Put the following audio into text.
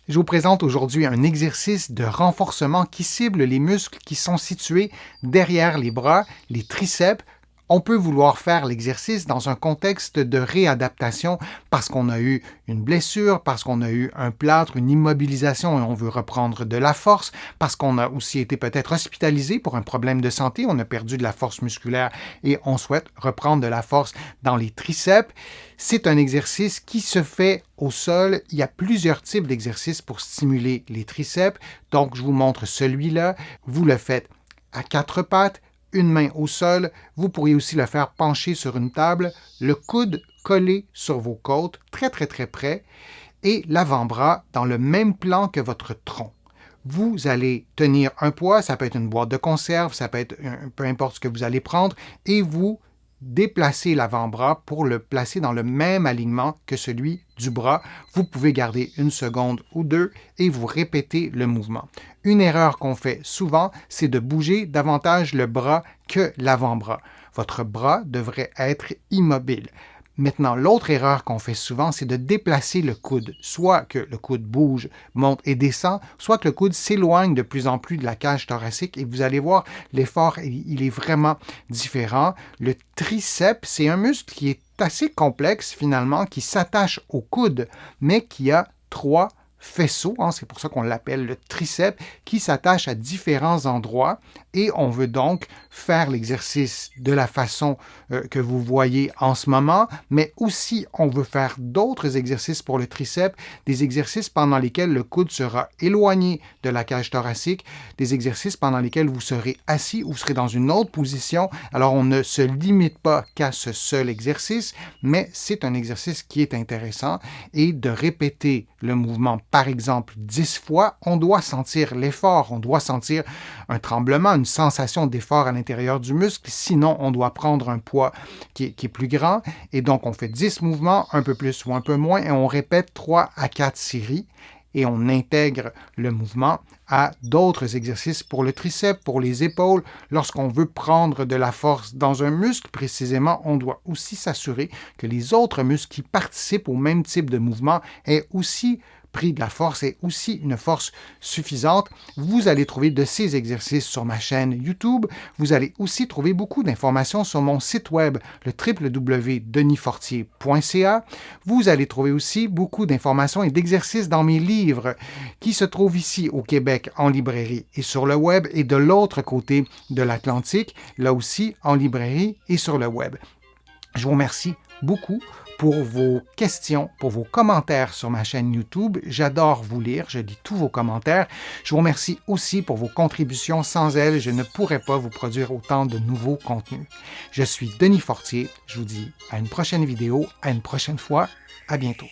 Je vous présente aujourd'hui un exercice de renforcement qui cible les muscles qui sont situés derrière les bras, les triceps. On peut vouloir faire l'exercice dans un contexte de réadaptation parce qu'on a eu une blessure, parce qu'on a eu un plâtre, une immobilisation et on veut reprendre de la force, parce qu'on a aussi été peut-être hospitalisé pour un problème de santé, on a perdu de la force musculaire et on souhaite reprendre de la force dans les triceps. C'est un exercice qui se fait au sol. Il y a plusieurs types d'exercices pour stimuler les triceps. Donc, je vous montre celui-là. Vous le faites à quatre pattes, une main au sol. Vous pourriez aussi le faire penché sur une table, le coude collé sur vos côtes, très près, et l'avant-bras dans le même plan que votre tronc. Vous allez tenir un poids, ça peut être une boîte de conserve, ça peut être peu importe ce que vous allez prendre, et vous déplacez l'avant-bras pour le placer dans le même alignement que celui du bras. Vous pouvez garder une seconde ou deux et vous répétez le mouvement. Une erreur qu'on fait souvent, c'est de bouger davantage le bras que l'avant-bras. Votre bras devrait être immobile. Maintenant, l'autre erreur qu'on fait souvent, c'est de déplacer le coude. Soit que le coude bouge, monte et descend, soit que le coude s'éloigne de plus en plus de la cage thoracique et vous allez voir, l'effort, il est vraiment différent. Le triceps, c'est un muscle qui est assez complexe finalement, qui s'attache au coude, mais qui a trois faisceau, c'est pour ça qu'on l'appelle le triceps, qui s'attache à différents endroits et on veut donc faire l'exercice de la façon que vous voyez en ce moment, mais aussi on veut faire d'autres exercices pour le triceps, des exercices pendant lesquels le coude sera éloigné de la cage thoracique, des exercices pendant lesquels vous serez assis ou vous serez dans une autre position. Alors on ne se limite pas qu'à ce seul exercice, mais c'est un exercice qui est intéressant et de répéter le mouvement par exemple 10 fois, on doit sentir l'effort, on doit sentir un tremblement, une sensation d'effort à l'intérieur du muscle, sinon on doit prendre un poids qui est plus grand et donc on fait 10 mouvements, un peu plus ou un peu moins et on répète 3 à 4 séries et on intègre le mouvement à d'autres exercices pour le triceps, pour les épaules. Lorsqu'on veut prendre de la force dans un muscle, précisément, on doit aussi s'assurer que les autres muscles qui participent au même type de mouvement aient aussi pris de la force et aussi une force suffisante. Vous allez trouver de ces exercices sur ma chaîne YouTube. Vous allez aussi trouver beaucoup d'informations sur mon site web, le www.denisfortier.ca. Vous allez trouver aussi beaucoup d'informations et d'exercices dans mes livres qui se trouvent ici au Québec en librairie et sur le web et de l'autre côté de l'Atlantique, là aussi en librairie et sur le web. Je vous remercie beaucoup pour vos questions, pour vos commentaires sur ma chaîne YouTube. J'adore vous lire, je lis tous vos commentaires. Je vous remercie aussi pour vos contributions. Sans elles, je ne pourrais pas vous produire autant de nouveaux contenus. Je suis Denis Fortier. Je vous dis à une prochaine vidéo, à une prochaine fois. À bientôt.